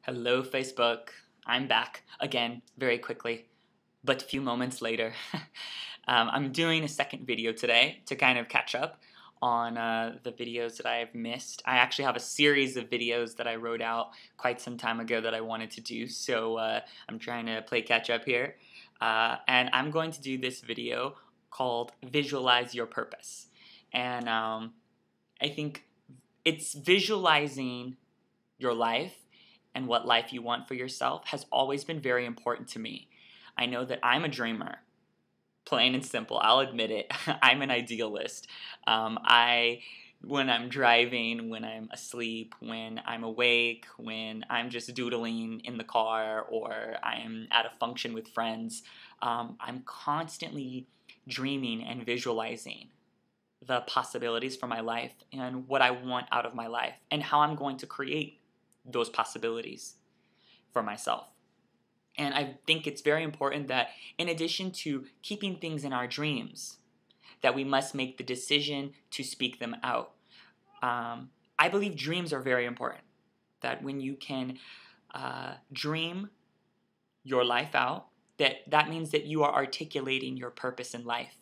Hello, Facebook. I'm back again very quickly, but a few moments later. I'm doing a second video today to kind of catch up on the videos that I've missed. I actually have a series of videos that I wrote out quite some time ago that I wanted to do, so I'm trying to play catch up here. And I'm going to do this video called Visualize Your Purpose. And I think it's visualizing your life and what life you want for yourself has always been very important to me. I know that I'm a dreamer, plain and simple. I'll admit it. I'm an idealist. When I'm driving, when I'm asleep, when I'm awake, when I'm just doodling in the car, or I'm at a function with friends, I'm constantly dreaming and visualizing the possibilities for my life and what I want out of my life and how I'm going to create those possibilities for myself. And I think it's very important that in addition to keeping things in our dreams, that we must make the decision to speak them out. I believe dreams are very important. That when you can dream your life out, that means that you are articulating your purpose in life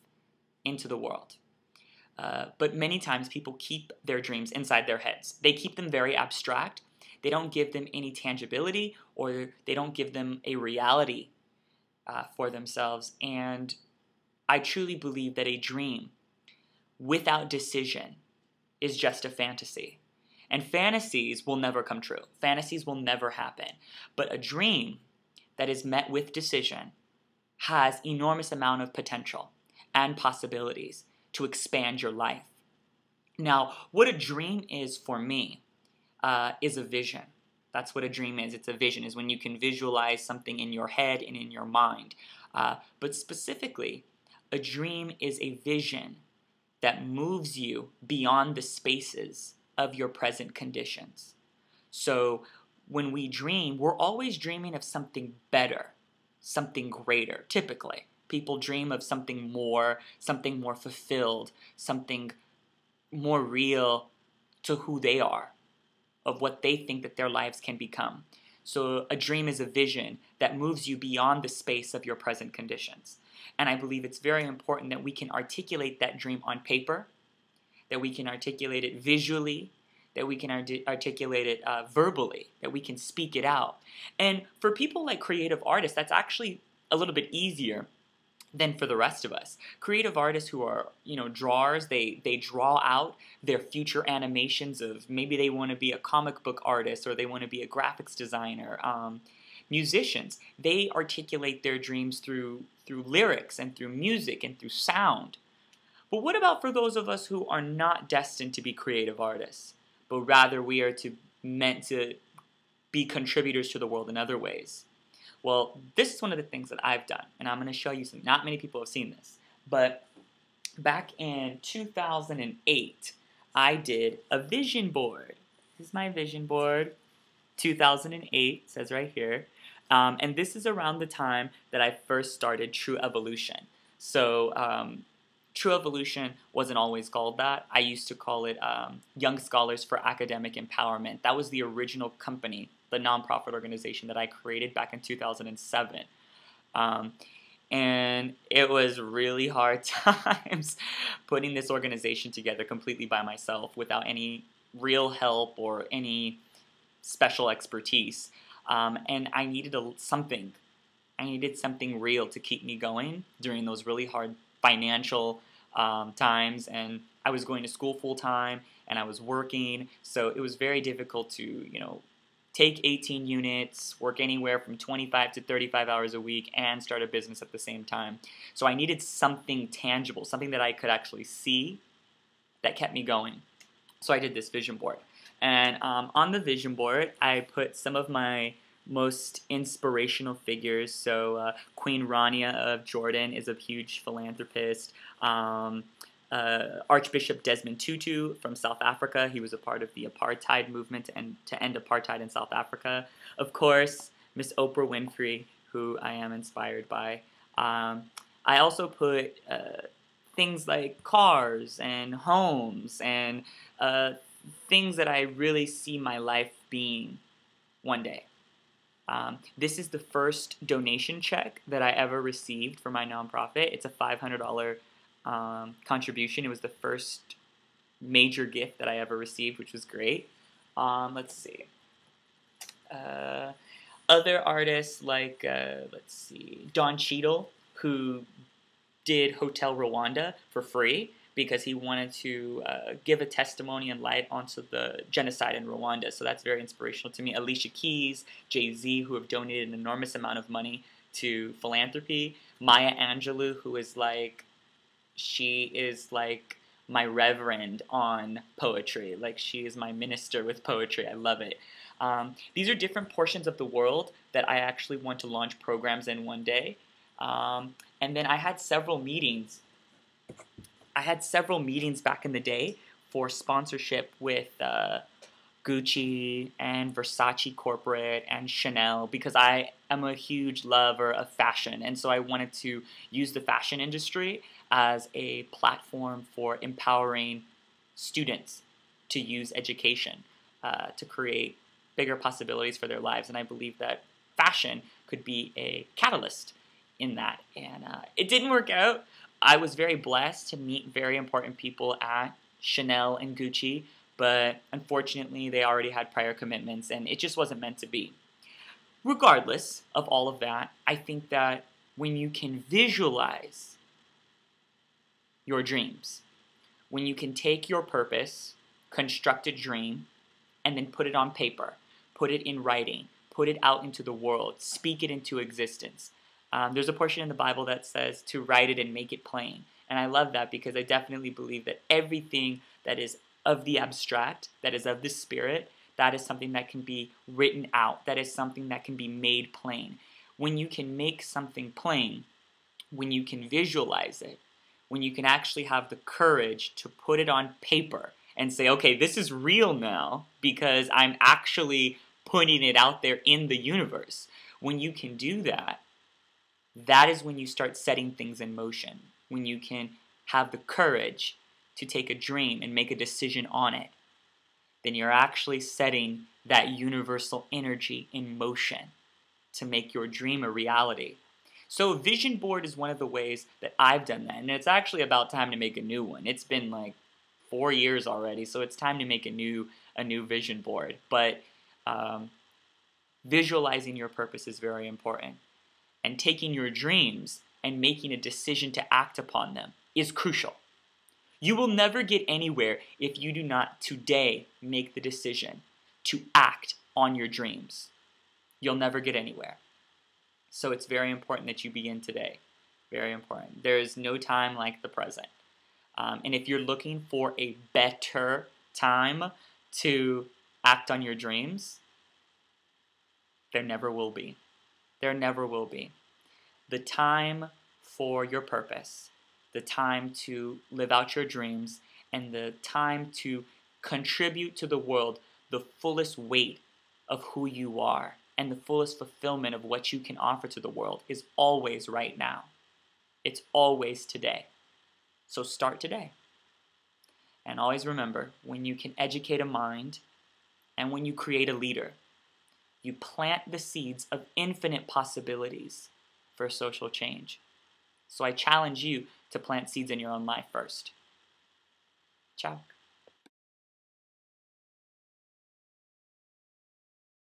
into the world. But many times people keep their dreams inside their heads. They keep them very abstract. They don't give them any tangibility, or they don't give them a reality for themselves. And I truly believe that a dream without decision is just a fantasy. And fantasies will never come true. Fantasies will never happen. But a dream that is met with decision has enormous amount of potential and possibilities to expand your life. Now, what a dream is for me is a vision. That's what a dream is. It's a vision, is when you can visualize something in your head and in your mind. But specifically, a dream is a vision that moves you beyond the spaces of your present conditions. So when we dream, we're always dreaming of something better, something greater, typically. People dream of something more fulfilled, something more real to who they are, of what they think that their lives can become. So a dream is a vision that moves you beyond the space of your present conditions. And I believe it's very important that we can articulate that dream on paper, that we can articulate it visually, that we can articulate it verbally, that we can speak it out. And for people like creative artists, that's actually a little bit easier than for the rest of us. Creative artists who are, drawers, they draw out their future animations of, maybe they want to be a comic book artist, or they want to be a graphics designer. Musicians, they articulate their dreams through lyrics and through music and through sound. But what about for those of us who are not destined to be creative artists, but rather we are meant to be contributors to the world in other ways? Well, this is one of the things that I've done, and I'm going to show you some. Not many people have seen this, but back in 2008, I did a vision board. This is my vision board, 2008, says right here. And this is around the time that I first started TruEvolution. So TruEvolution wasn't always called that. I used to call it Young Scholars for Academic Empowerment. That was the original company, the nonprofit organization that I created back in 2007. And it was really hard times putting this organization together completely by myself without any real help or any special expertise. And I needed something. I needed something real to keep me going during those really hard financial times. And I was going to school full time and I was working. So it was very difficult to, take 18 units, work anywhere from 25 to 35 hours a week, and start a business at the same time. So I needed something tangible, something that I could actually see that kept me going. So I did this vision board. And on the vision board, I put some of my most inspirational figures. So Queen Rania of Jordan is a huge philanthropist. Archbishop Desmond Tutu from South Africa. He was a part of the apartheid movement to end apartheid in South Africa. Of course, Miss Oprah Winfrey, who I am inspired by. I also put things like cars and homes and things that I really see my life being one day. This is the first donation check that I ever received for my nonprofit. It's a $500 contribution. It was the first major gift that I ever received, which was great. Let's see. Other artists like, let's see, Don Cheadle, who did Hotel Rwanda for free because he wanted to give a testimony and light onto the genocide in Rwanda. So that's very inspirational to me. Alicia Keys, Jay-Z, who have donated an enormous amount of money to philanthropy. Maya Angelou, who is like, she is like my reverend on poetry. Like, she is my minister with poetry. I love it. These are different portions of the world that I actually want to launch programs in one day. And then I had several meetings. Back in the day for sponsorship with Gucci and Versace corporate and Chanel, because I am a huge lover of fashion, and so I wanted to use the fashion industry as a platform for empowering students to use education to create bigger possibilities for their lives. And I believe that fashion could be a catalyst in that. And it didn't work out. I was very blessed to meet very important people at Chanel and Gucci, but unfortunately they already had prior commitments and it just wasn't meant to be. Regardless of all of that, I think that when you can visualize your dreams, when you can take your purpose, construct a dream, and then put it on paper, put it in writing, put it out into the world, speak it into existence. There's a portion in the Bible that says to write it and make it plain. And I love that because I definitely believe that everything that is of the abstract, that is of the spirit, that is something that can be written out. That is something that can be made plain. When you can make something plain, when you can visualize it, when you can actually have the courage to put it on paper and say, okay, this is real now because I'm actually putting it out there in the universe. When you can do that, that is when you start setting things in motion. When you can have the courage to take a dream and make a decision on it, then you're actually setting that universal energy in motion to make your dream a reality. So a vision board is one of the ways that I've done that. And it's actually about time to make a new one. It's been like 4 years already, so it's time to make a new vision board. But visualizing your purpose is very important. And taking your dreams and making a decision to act upon them is crucial. You will never get anywhere if you do not today make the decision to act on your dreams. You'll never get anywhere. So it's very important that you begin today. Very important. There is no time like the present. And if you're looking for a better time to act on your dreams, there never will be. There never will be. The time for your purpose, the time to live out your dreams, and the time to contribute to the world the fullest weight of who you are and the fullest fulfillment of what you can offer to the world is always right now. It's always today. So start today. And always remember, when you can educate a mind and when you create a leader, you plant the seeds of infinite possibilities for social change. So I challenge you to plant seeds in your own life first. Ciao.